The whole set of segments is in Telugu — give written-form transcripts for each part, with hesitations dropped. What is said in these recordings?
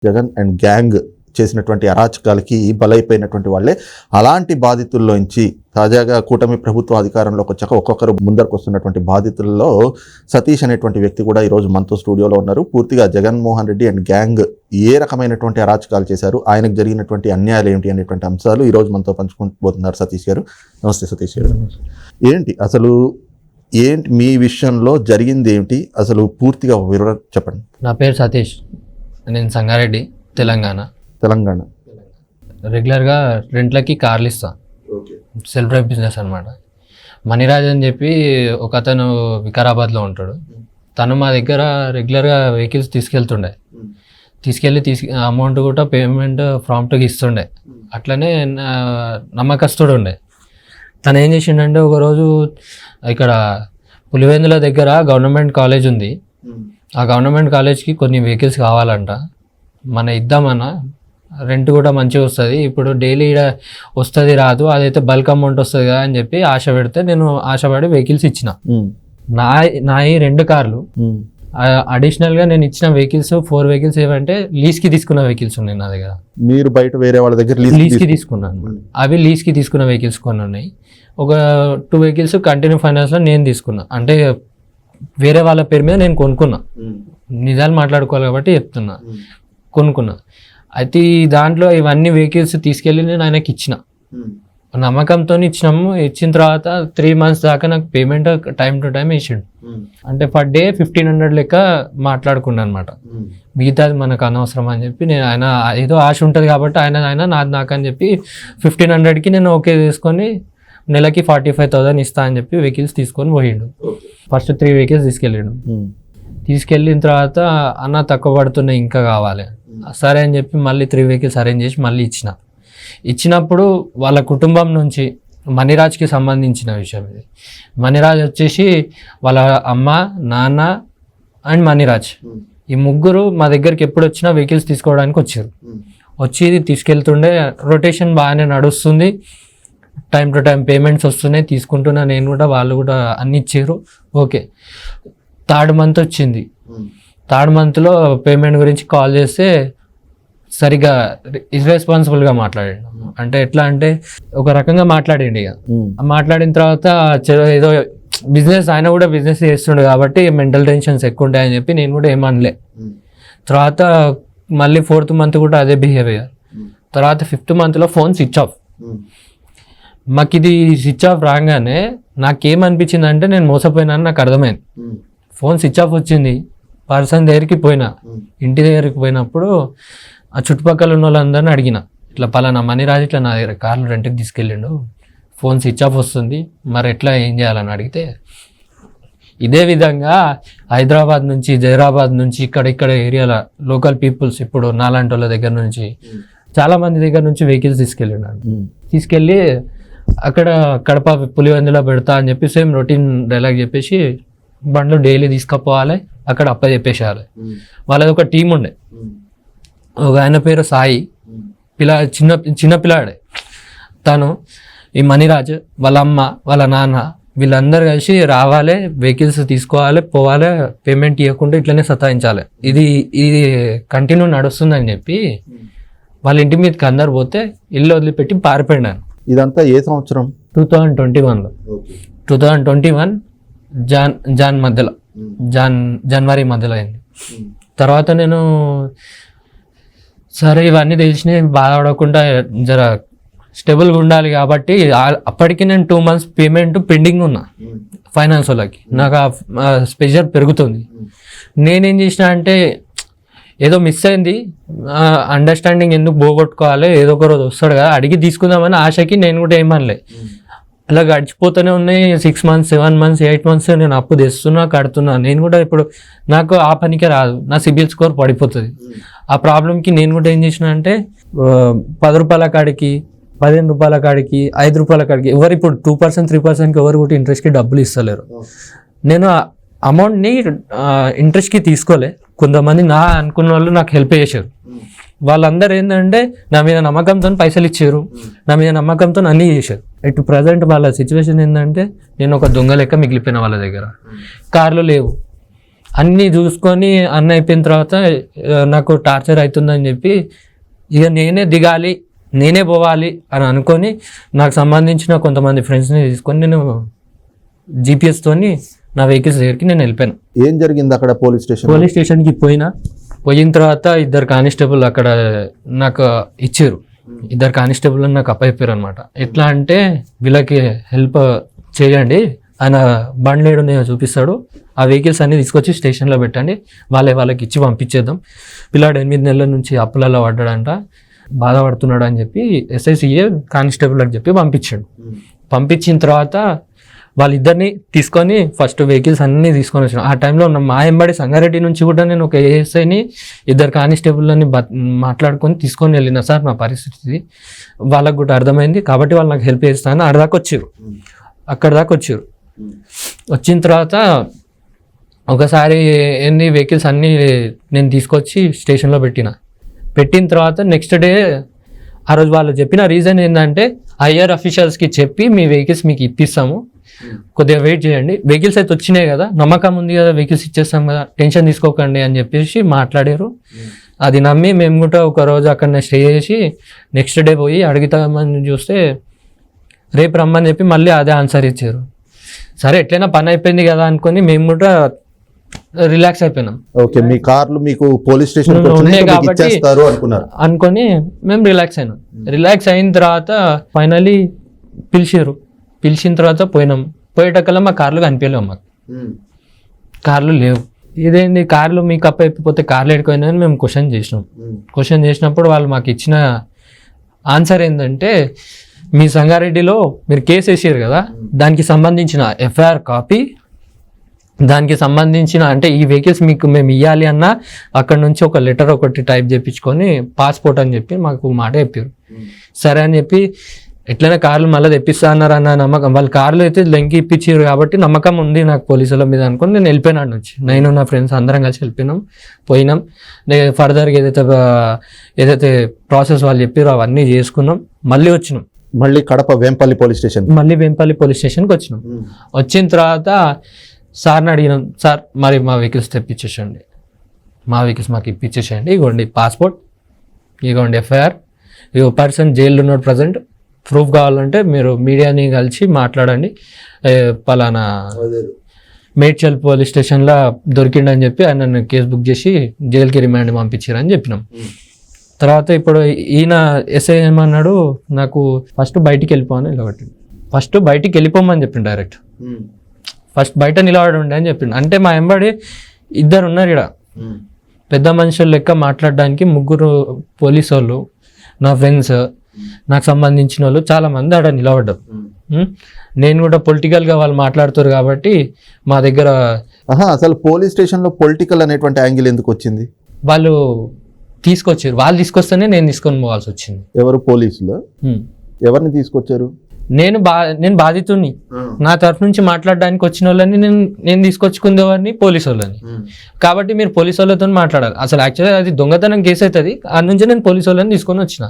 జగన్ అండ్ గ్యాంగ్ చేసినటువంటి అరాచకాలకి బలైపోయినటువంటి వాళ్ళే. అలాంటి బాధితుల్లోంచి తాజాగా కూటమి ప్రభుత్వ అధికారంలోకి వచ్చాక ఒక్కొక్కరు ముందరకు వస్తున్నటువంటి బాధితుల్లో సతీష్ అనేటువంటి వ్యక్తి కూడా ఈరోజు మనతో స్టూడియోలో ఉన్నారు. పూర్తిగా జగన్మోహన్ రెడ్డి అండ్ గ్యాంగ్ ఏ రకమైనటువంటి అరాచకాలు చేశారు, ఆయనకు జరిగినటువంటి అన్యాయాలు ఏమిటి అనేటువంటి అంశాలు ఈరోజు మనతో పంచుకుంటుపోతున్నారు సతీష్ గారు. నమస్తే సతీష్ గారు. ఏంటి మీ విషయంలో జరిగింది ఏమిటి, అసలు పూర్తిగా వివరణ చెప్పండి. నా పేరు సతీష్, నేను సంగారెడ్డి, తెలంగాణ. రెగ్యులర్గా రెంట్లకి కార్లు ఇస్తాను, సెల్ఫ్ డ్రైవ్ బిజినెస్ అనమాట. మణిరాజ్ అని చెప్పి ఒక అతను వికారాబాద్లో ఉంటాడు. తను మా దగ్గర రెగ్యులర్గా వెహికల్స్ తీసుకెళ్ళి అమౌంట్ కూడా పేమెంట్ ప్రాంప్ట్గా ఇస్తుండే. అట్లనే నమ్మకస్తుడు ఉండే. తను ఏం చేసిండంటే ఒకరోజు ఇక్కడ పులివెందుల దగ్గర గవర్నమెంట్ కాలేజ్ ఉంది. ఆ గవర్నమెంట్ కాలేజ్కి కొన్ని వెహికల్స్ కావాలంట. ఇద్దామన్నా, రెంట్ కూడా మంచిగా వస్తుంది, ఇప్పుడు డైలీ వస్తుంది రాదు, అదైతే బల్క్ అమౌంట్ వస్తుంది కదా అని చెప్పి ఆశ పెడితే నేను ఆశపడి వెహికల్స్ ఇచ్చిన. నా ఈ 2 కార్లు అడిషనల్గా నేను ఇచ్చిన వెహికల్స్ 4 వెహికల్స్ ఏమంటే లీజ్కి తీసుకున్న వెహికల్స్ ఉన్నాయి నా దగ్గర. మీరు బయట వేరే వాళ్ళ దగ్గర లీజ్కి తీసుకున్నాను. అవి లీజ్కి తీసుకున్న వెహికల్స్ కొన్ని ఉన్నాయి. ఒక 2 వెహికల్స్ కంటిన్యూ ఫైనాన్స్లో నేను తీసుకున్నా. అంటే వేరే వాళ్ళ పేరు మీద నేను కొనుక్కున్నా. నిజాలు మాట్లాడుకోవాలి కాబట్టి చెప్తున్నా. కొనుక్కున్నా. అయితే దాంట్లో ఇవన్నీ వెహికల్స్ తీసుకెళ్ళి నేను ఆయనకి ఇచ్చిన. నమ్మకంతో ఇచ్చినాము. ఇచ్చిన తర్వాత 3 months దాకా నాకు పేమెంట్ టైం టు టైం ఇచ్చిండు. అంటే పర్ డే 1500 లెక్క మాట్లాడుకున్నా అనమాట. మిగతాది మనకు అనవసరం అని చెప్పి నేను ఆయన ఏదో ఆశ ఉంటుంది కాబట్టి ఆయన నాకు అని చెప్పి 1500కి నేను ఓకే చేసుకొని నెలకి 45,000 ఇస్తా అని చెప్పి వెహికల్స్ తీసుకొని పోయిండు. ఫస్ట్ 3 వెహికల్స్ తీసుకెళ్ళిన తర్వాత అన్న తక్కువ పడుతున్నాయి ఇంకా కావాలి, సరే అని చెప్పి మళ్ళీ 3 వెహికల్స్ అరేంజ్ చేసి మళ్ళీ ఇచ్చినప్పుడు వాళ్ళ కుటుంబం నుంచి మణిరాజ్కి సంబంధించిన విషయం ఇది. మణిరాజ్ వచ్చేసి వాళ్ళ అమ్మ, నాన్న అండ్ మణిరాజ్ ఈ ముగ్గురు మా దగ్గరికి ఎప్పుడు వచ్చినా వెహికల్స్ తీసుకోవడానికి వచ్చి తీసుకెళ్తుండే. రొటేషన్ బాగానే నడుస్తుంది, టైం టు టైం పేమెంట్స్ వస్తున్నాయి, తీసుకుంటున్నా నేను కూడా, వాళ్ళు కూడా అన్ని ఇచ్చారు. ఓకే, 3rd month వచ్చింది. 3rd monthలో పేమెంట్ గురించి కాల్ చేస్తే సరిగా ఇర్రెస్పాన్సిబుల్గా మాట్లాడాడు. అంటే ఎట్లా అంటే ఒక రకంగా మాట్లాడండి. ఇక మాట్లాడిన తర్వాత ఏదో బిజినెస్, ఆయన కూడా బిజినెస్ చేస్తుండే కాబట్టి మెంటల్ టెన్షన్స్ ఎక్కువ ఉంటాయని చెప్పి నేను కూడా ఏమనలే. తర్వాత మళ్ళీ 4th month కూడా అదే బిహేవియర్. తర్వాత 5th monthలో ఫోన్ స్విచ్ ఆఫ్. మాకు ఇది స్విచ్ ఆఫ్ రాగానే నాకేమనిపించింది అంటే నేను మోసపోయినాను నాకు అర్థమైంది. ఫోన్ స్విచ్ ఆఫ్ వచ్చింది. పర్సన్ దగ్గరికి పోయినా, ఇంటి దగ్గరికి పోయినప్పుడు ఆ చుట్టుపక్కల ఉన్న వాళ్ళందరినీ అడిగిన, ఇట్లా పలానా మణిరాజ్ ఇట్లా నా దగ్గర కార్లు రెంట్కి తీసుకెళ్ళిండు, ఫోన్ స్విచ్ ఆఫ్ వస్తుంది, మరి ఎట్లా ఏం చేయాలని అడిగితే ఇదే విధంగా హైదరాబాద్ నుంచి, జైరాబాద్ నుంచి, ఇక్కడ ఏరియాల లోకల్ పీపుల్స్ ఇప్పుడు నాలాంటి వాళ్ళ దగ్గర నుంచి చాలా మంది దగ్గర నుంచి వెహికల్స్ తీసుకెళ్ళి అక్కడ కడప పులివెందులో పెడతా అని చెప్పి సేమ్ రొటీన్ డైలాగ్ చెప్పేసి బండ్లు డైలీ తీసుకుపోవాలి, అక్కడ చెప్పేసేయాలి. వాళ్ళది ఒక టీం ఉండే. ఒక ఆయన పేరు సాయి, చిన్న పిల్లాడే. తను ఈ మణిరాజ్, వాళ్ళ అమ్మ, వాళ్ళ నాన్న వీళ్ళందరూ కలిసి రావాలి, వెహికల్స్ తీసుకోవాలి, పోవాలి, పేమెంట్ ఇవ్వకుండా ఇట్లనే సతాయించాలి. ఇది కంటిన్యూ నడుస్తుందని చెప్పి వాళ్ళ ఇంటి మీదకి అందరు పోతే ఇల్లు వదిలిపెట్టి పారిపోయినాను. ఇదంతా ఏ సంవత్సరం? 2021లో. 2021 జనవరి మధ్యలో అయింది. తర్వాత నేను సరే ఇవన్నీ తెలిసినాయి, బాధపడకుండా జర స్టేబుల్గా ఉండాలి కాబట్టి అప్పటికి నేను 2 months పేమెంట్ పెండింగ్ ఉన్నా ఫైనాన్స్ వాళ్ళకి. నాకు ఆ ప్రెషర్ పెరుగుతుంది. నేనేం చేసిన అంటే ఏదో మిస్ అయింది, అండర్స్టాండింగ్ ఎందుకు పోగొట్టుకోవాలి, ఏదో ఒక రోజు వస్తాడు కదా అడిగి తీసుకుందామని ఆశకి నేను కూడా ఏమనలే. అలా గడిచిపోతూనే ఉన్నాయి. 6 months, 7 months, 8 months నేను అప్పు తెస్తున్నా, కడుతున్నా. నేను కూడా ఇప్పుడు నాకు ఆ పనికే రాదు, నా సిబిల్ స్కోర్ పడిపోతుంది. ఆ ప్రాబ్లంకి నేను కూడా ఏం చేసిన అంటే 10 రూపాయల కాడికి, 15 రూపాయల కాడికి, 5 రూపాయల కాడికి ఎవరు ఇప్పుడు 2%, 3%కి ఎవరు కూడా ఇంట్రెస్ట్కి డబ్బులు ఇస్తలేరు. నేను అమౌంట్ని ఇంట్రెస్ట్కి తీసుకోలే. కొంతమంది నా అనుకున్న వాళ్ళు నాకు హెల్ప్ చేశారు. వాళ్ళందరూ ఏంటంటే నా మీద నమ్మకంతో పైసలు ఇచ్చారు, నా మీద నమ్మకంతో అన్నీ చేశారు. ఇటు ప్రజెంట్ వాళ్ళ సిచ్యువేషన్ ఏంటంటే నేను ఒక దొంగ లెక్క మిగిలిపోయిన వాళ్ళ దగ్గర. కార్లు లేవు, అన్నీ చూసుకొని అన్నీ అయిపోయిన తర్వాత నాకు టార్చర్ అవుతుందని చెప్పి ఇక నేనే దిగాలి, నేనే పోవాలి అని అనుకొని నాకు సంబంధించిన కొంతమంది ఫ్రెండ్స్ని తీసుకొని నేను GPS తోని నా వెహికల్స్ దగ్గరికి నేను వెళ్ళిపోయాను. ఏం జరిగింది అక్కడ పోలీస్ స్టేషన్కి పోయిన తర్వాత ఇద్దరు కానిస్టేబుల్ అక్కడ నాకు ఇచ్చారు. ఇద్దరు కానిస్టేబుల్ నాకు అప్పయిపోయారు అనమాట. ఎట్లా అంటే వీళ్ళకి హెల్ప్ చేయండి, ఆయన బండి లేడు నేను చూపిస్తాడు, ఆ వెహికల్స్ అన్ని తీసుకొచ్చి స్టేషన్లో పెట్టండి, వాళ్ళకి ఇచ్చి పంపించేద్దాం, పిల్లాడు 8 నెలల నుంచి అప్పులలో పడ్డాడంట, బాధపడుతున్నాడు అని చెప్పి SICA కానిస్టేబుల్ అని చెప్పి పంపించాడు. పంపించిన తర్వాత వాళ్ళిద్దరిని తీసుకొని ఫస్ట్ వెహికల్స్ అన్నీ తీసుకొని వచ్చాను. ఆ టైంలో మా ఎంబడి సంగారెడ్డి నుంచి కూడా నేను ఒక ASIని ఇద్దరు కానిస్టేబుల్ని మాట్లాడుకొని తీసుకొని వెళ్ళిన. సార్ నా పరిస్థితి వాళ్ళకు కూడా అర్థమైంది కాబట్టి వాళ్ళు నాకు హెల్ప్ చేస్తాను అక్కడ దాకా వచ్చారు. వచ్చిన తర్వాత ఒకసారి ఏంది వెహికల్స్ అన్నీ నేను తీసుకొచ్చి స్టేషన్లో పెట్టిన తర్వాత నెక్స్ట్ డే ఆ రోజు వాళ్ళు చెప్పిన రీజన్ ఏంటంటే హయ్యర్ అఫీషియల్స్కి చెప్పి మీ వెహికల్స్ మీకు ఇప్పిస్తాము, కొద్దిగా వెయిట్ చేయండి, వెహికల్స్ అయితే వచ్చినాయి కదా, నమ్మకం ఉంది కదా, వెహికల్స్ ఇచ్చేస్తాం కదా, టెన్షన్ తీసుకోకండి అని చెప్పేసి మాట్లాడారు. అది నమ్మి మేము కూడా ఒక రోజు అక్కడనే స్టే చేసి నెక్స్ట్ డే పోయి అడుగుతామని చూస్తే రేపు రమ్మని చెప్పి మళ్ళీ అదే ఆన్సర్ ఇచ్చారు. సరే ఎట్లయినా పని అయిపోయింది కదా అనుకొని మేము కూడా రిలాక్స్ అయిపోయినాం. ఓకే, మీ కార్లు మీకు పోలీస్ స్టేషన్ అనుకొని మేము రిలాక్స్ అయినాం. రిలాక్స్ అయిన తర్వాత ఫైనలీ పిలిచిన తర్వాత పోయేటకల్లా మా కార్లు కనిపించలేవు, మాకు కార్లు లేవు. ఇదేంటి కార్లు మీకు అయిపోతే కార్లు ఎడుకోయినాయని మేము క్వశ్చన్ చేసినప్పుడు వాళ్ళు మాకు ఇచ్చిన ఆన్సర్ ఏంటంటే మీ సంగారెడ్డిలో మీరు కేసు వేసారు కదా, దానికి సంబంధించిన FIR కాపీ, దానికి సంబంధించిన అంటే ఈ వెహికల్స్ మీకు మేము ఇవ్వాలి అన్న అక్కడ నుంచి ఒక లెటర్ ఒకటి టైప్ చేయించుకొని పాస్పోర్ట్ అని చెప్పి మాకు మాట చెప్పారు. సరే అని చెప్పి ఎట్లయినా కార్లు మళ్ళీ తెప్పిస్తా అన్నారన్న నమ్మకం, వాళ్ళు కార్లు అయితే లెంకి ఇప్పించారు కాబట్టి నమ్మకం ఉంది నాకు పోలీసుల మీద అనుకుని నేను వెళ్ళిపోయినాడు నుంచి. నేను నా ఫ్రెండ్స్ అందరం కలిసి పోయినాం. ఫర్దర్గా ఏదైతే ప్రాసెస్ వాళ్ళు చెప్పారో అవన్నీ చేసుకున్నాం. మళ్ళీ కడప వేంపల్లి పోలీస్ స్టేషన్కి వచ్చినాం. వచ్చిన తర్వాత సార్ని అడిగినాం, సార్ మరి మా వెహికల్స్ తెప్పించేసేయండి, మా వెహికల్స్ మాకు ఇప్పించేసేయండి, ఇగోండి పాస్పోర్ట్, ఇగోండి FIR, ఇగో పర్సన్ జైల్లో ఉన్నాడు ప్రజెంట్, ప్రూఫ్ కావాలంటే మీరు మీడియాని కలిసి మాట్లాడండి, పలానా మేడ్చల్ పోలీస్ స్టేషన్లో దొరికిండని చెప్పి ఆయన కేసు బుక్ చేసి జైలుకి రిమాండ్ పంపించారని చెప్పినాం. తర్వాత ఇప్పుడు ఈయన SI ఏమన్నాడు, నాకు ఫస్ట్ బయటికి వెళ్ళిపోమని చెప్పిండు డైరెక్ట్. ఫస్ట్ బయట నిలబడి అని చెప్పిండు. అంటే మా ఎంబడి ఇద్దరు ఉన్నారు ఇక్కడ పెద్ద మనుషుల లెక్క మాట్లాడడానికి, 3 పోలీసు వాళ్ళు నా ఫ్రెండ్స్, నాకు సంబంధించిన వాళ్ళు చాలా మంది ఆడ నిలబడ్డారు. నేను కూడా పొలిటికల్గా వాళ్ళు మాట్లాడుతారు కాబట్టి మా దగ్గర అసలు పోలీస్ స్టేషన్లో పొలిటికల్ అనేటువంటి యాంగిల్ ఎందుకు వచ్చింది? వాళ్ళు తీసుకొస్తేనే నేను తీసుకొని పోవాల్సి వచ్చింది. ఎవరు పోలీసులు? ఎవరిని తీసుకొచ్చారు? నేను బాధితుడిని, నా తరఫు నుంచి మాట్లాడడానికి వచ్చిన వాళ్ళని నేను తీసుకొచ్చుకుందే వారిని పోలీసు వాళ్ళని. కాబట్టి మీరు పోలీసు వాళ్ళతో మాట్లాడాలి. అసలు యాక్చువల్గా అది దొంగతనం కేసు అవుతుంది, ఆ నుంచి నేను పోలీసు వాళ్ళని తీసుకొని వచ్చిన.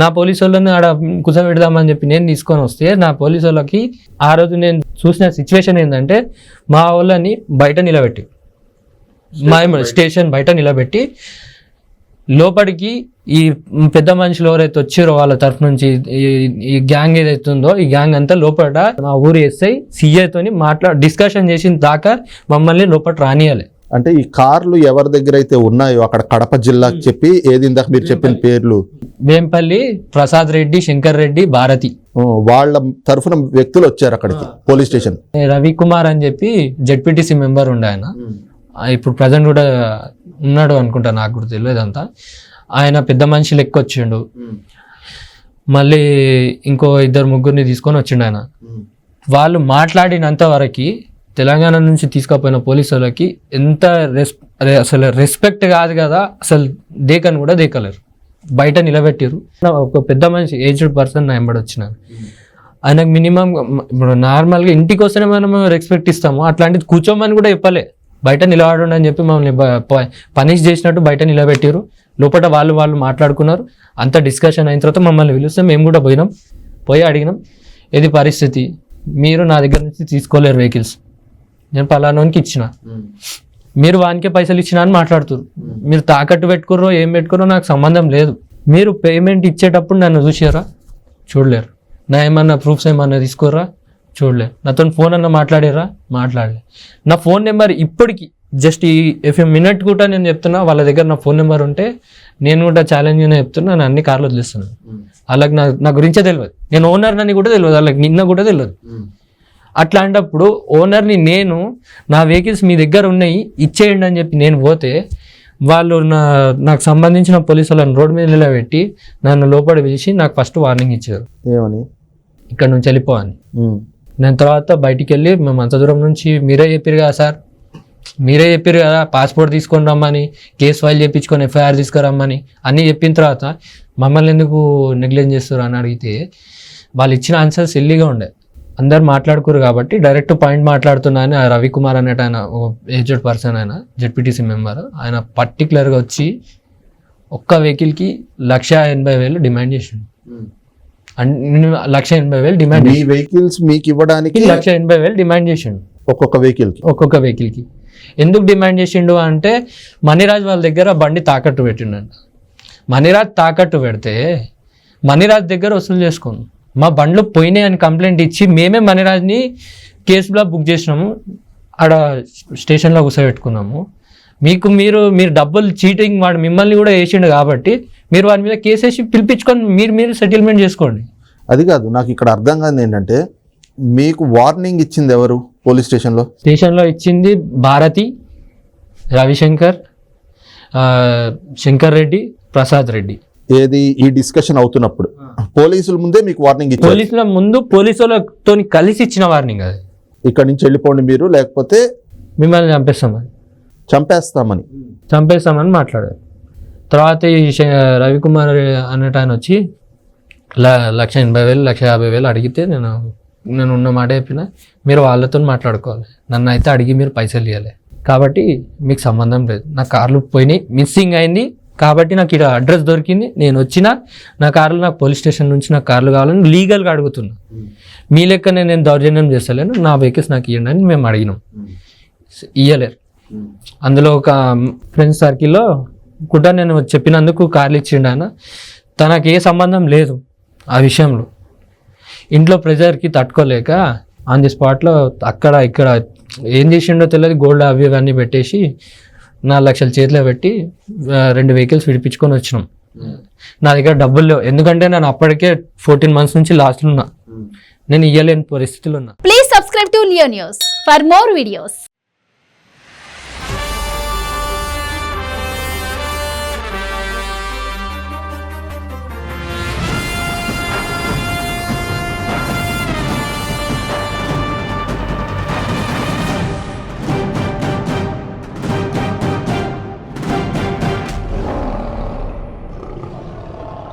నా పోలీసు వాళ్ళని ఆడ కుసపెడదామని చెప్పి నేను తీసుకొని వస్తే నా పోలీసు వాళ్ళకి ఆ రోజు నేను చూసిన సిచ్యువేషన్ ఏంటంటే మా వాళ్ళని బయట నిలబెట్టి, మా స్టేషన్ బయట నిలబెట్టి లోపలికి ఈ పెద్ద మనుషులు ఎవరైతే వచ్చారో వాళ్ళ తరఫు నుంచి ఈ గ్యాంగ్ ఏదైతే ఉందో ఈ గ్యాంగ్ అంతా లోపల మా ఊరు SI CA తోని డిస్కషన్ చేసిన దాకా మమ్మల్ని లోపల రానియాలి. అంటే ఈ కార్లు ఎవరి దగ్గర అయితే ఉన్నాయో అక్కడ కడప జిల్లాకి చెప్పి ఏది ఇందాక మీరు చెప్పిన పేర్లు వేంపల్లి, ప్రసాద్ రెడ్డి, శంకర్ రెడ్డి, భారతి, వాళ్ళ తరఫున వ్యక్తులు వచ్చారు అక్కడికి పోలీస్ స్టేషన్. రవికుమార్ అని చెప్పి ZPTC మెంబర్ ఉండే ఆయన, ఇప్పుడు ప్రజెంట్ కూడా ఉన్నాడు అనుకుంటా, నాకు కూడా తెలియదు అంతా. ఆయన పెద్ద మనిషి లెక్క వచ్చిండు. మళ్ళీ ఇంకో 2-3 తీసుకొని వచ్చిండు ఆయన. వాళ్ళు మాట్లాడినంత వరకు తెలంగాణ నుంచి తీసుకుపోయిన పోలీసు వాళ్ళకి ఎంత అసలు రెస్పెక్ట్ కాదు కదా, అసలు దేకని కూడా దేకలేరు, బయట నిలబెట్టారు. ఒక పెద్ద మనిషి ఏజ్డ్ పర్సన్ నా ఎంబడి వచ్చినారు. ఆయనకు మినిమం ఇప్పుడు నార్మల్గా ఇంటికి వస్తేనే మనం రెస్పెక్ట్ ఇస్తాము, అట్లాంటిది కూర్చోమని కూడా చెప్పలే, బయట నిలబడండి అని చెప్పి మమ్మల్ని పనిష్ చేసినట్టు బయట నిలబెట్టారు. లోపల వాళ్ళు మాట్లాడుకున్నారు. అంత డిస్కషన్ అయిన తర్వాత మమ్మల్ని పిలిస్తే మేము కూడా పోయి అడిగినాం, ఏది పరిస్థితి, మీరు నా దగ్గర నుంచి తీసుకోలేరు వెహికల్స్, నేను పలానానికి ఇచ్చిన, మీరు వానికే పైసలు ఇచ్చినా అని మాట్లాడుతున్నారు. మీరు తాకట్టు పెట్టుకుర్రో ఏం పెట్టుకుర్రో నాకు సంబంధం లేదు. మీరు పేమెంట్ ఇచ్చేటప్పుడు నన్ను చూసారా? చూడలేరు. నా ఏమన్నా ప్రూఫ్స్ ఏమన్నా తీసుకోర్రా? చూడలేరు. నాతో ఫోన్ అన్న మాట్లాడారా? మాట్లాడలే. నా ఫోన్ నెంబర్ ఇప్పటికి జస్ట్ ఈ మినిట్ కూడా నేను చెప్తున్నా, వాళ్ళ దగ్గర నా ఫోన్ నెంబర్ ఉంటే నేను కూడా ఛాలెంజ్గానే చెప్తున్నా, నేను అన్ని కార్లు వదిలేస్తున్నాను. వాళ్ళకి నా గురించే తెలియదు, నేను ఓనర్ అని కూడా తెలియదు, వాళ్ళకి నిన్న కూడా తెలియదు. అట్లాంటప్పుడు ఓనర్ని నేను నా వెహికల్స్ మీ దగ్గర ఉన్నాయి ఇచ్చేయండి అని చెప్పి నేను పోతే వాళ్ళు నాకు సంబంధించిన పోలీసు వాళ్ళని రోడ్డు మీద నిలబెట్టి నన్ను లోపల పిలిచి నాకు ఫస్ట్ వార్నింగ్ ఇచ్చారు, ఏమని? ఇక్కడ నుంచి వెళ్ళిపోవని. నేను తర్వాత బయటికి వెళ్ళి మేము అంత దూరం నుంచి మీరే చెప్పారు కదా సార్, మీరే చెప్పారు కదా పాస్పోర్ట్ తీసుకొని రమ్మని, కేసు ఫైల్ చేయించుకొని ఎఫ్ఐఆర్ తీసుకురమ్మని అన్నీ చెప్పిన తర్వాత మమ్మల్ని ఎందుకు నెగ్లెక్ట్ చేస్తారు అని అడిగితే వాళ్ళు ఇచ్చిన ఆన్సర్స్ ఎల్లీగా ఉండే. అందరు మాట్లాడుకోరు కాబట్టి డైరెక్ట్ పాయింట్ మాట్లాడుతున్నా అని రవికుమార్ అనేట ఆయన ఏజ్డ్ పర్సన్, ఆయన జెడ్పీటీసీ మెంబర్, ఆయన పర్టికులర్గా వచ్చి ఒక్క వెహికల్కి 1,80,000 డిమాండ్ చేసిండు. 1,80,000 డిమాండ్, ఈ వెహికల్స్ మీకు ఇవ్వడానికి 1,80,000 డిమాండ్ చేసిండు ఒక్కొక్క వెహికల్కి. ఎందుకు డిమాండ్ చేసిండు అంటే మణిరాజ్ వాళ్ళ దగ్గర బండి తాకట్టు పెట్టిండంట. మణిరాజ్ తాకట్టు పెడితే మణిరాజ్ దగ్గర వసూలు చేసుకోండి, మా బండ్లు పోయినాయి అని కంప్లైంట్ ఇచ్చి మేమే మణిరాజ్ని కేసులో బుక్ చేసినాము, ఆడ స్టేషన్లో కూర్చోబెట్టుకున్నాము. మీరు డబ్బులు చీటింగ్ వాడు మిమ్మల్ని కూడా వేసిండు కాబట్టి మీరు వాడి మీద కేసు వేసి పిలిపించుకొని మీరు సెటిల్మెంట్ చేసుకోండి. అది కాదు, నాకు ఇక్కడ అర్థం కాదు ఏంటంటే మీకు వార్నింగ్ ఇచ్చింది ఎవరు? పోలీస్ స్టేషన్లో ఇచ్చింది భారతి, రవిశంకర్, శంకర్ రెడ్డి, ప్రసాద్ రెడ్డి. ఏది ఈ డిస్కషన్ అవుతున్నప్పుడు పోలీసుల ముందే మీకు వార్నింగ్ ఇచ్చారు? పోలీసుల ముందు పోలీసులతో కలిసి ఇచ్చిన వార్నింగ్ అది. ఇక్కడ నుంచి వెళ్ళిపోండి మీరు, లేకపోతే మిమ్మల్ని చంపేస్తామని మాట్లాడారు. తర్వాత ఈ రవికుమార్ అన్నట్టు ఆయన వచ్చి 1,80,000 1,50,000 అడిగితే నేను ఉన్న మాట చెప్పిన, మీరు వాళ్ళతో మాట్లాడుకోవాలి, నన్ను అయితే అడిగి మీరు పైసలు ఇవ్వాలి కాబట్టి మీకు సంబంధం లేదు. నా కార్లు పోయినాయి, మిస్సింగ్ అయింది కాబట్టి నాకు ఇక్కడ అడ్రస్ దొరికింది, నేను వచ్చిన నా కార్లు, నాకు పోలీస్ స్టేషన్ నుంచి నాకు కార్లు కావాలని లీగల్గా అడుగుతున్నా. మీ లెక్క నేను దౌర్జన్యం చేస్తలేను, నా వెహికల్స్ నాకు ఇవ్వండి అని మేము అడిగినాం. ఇయ్యలేరు. అందులో ఒక ఫ్రెండ్స్ సర్కిల్లో కూడా నేను చెప్పినందుకు కార్లు ఇచ్చిండు ఆయన. తనకు ఏ సంబంధం లేదు ఆ విషయంలో. ఇంట్లో ప్రెజర్కి తట్టుకోలేక ఆన్ ది స్పాట్లో అక్కడ ఇక్కడ ఏం చేసిండో తెలియదు, గోల్డ్ అవి ఇవన్నీ పెట్టేసి 4 లక్షలు చేతిలో పెట్టి 2 వెహికల్స్ విడిపించుకొని వచ్చినాం. నా దగ్గర డబ్బులు లేవు, ఎందుకంటే నేను అప్పటికే 14 months నుంచి లాస్ట్లో ఉన్నా, నేను ఇయ్యలేని పరిస్థితులు ఉన్నా. Please subscribe to Leo news for more videos.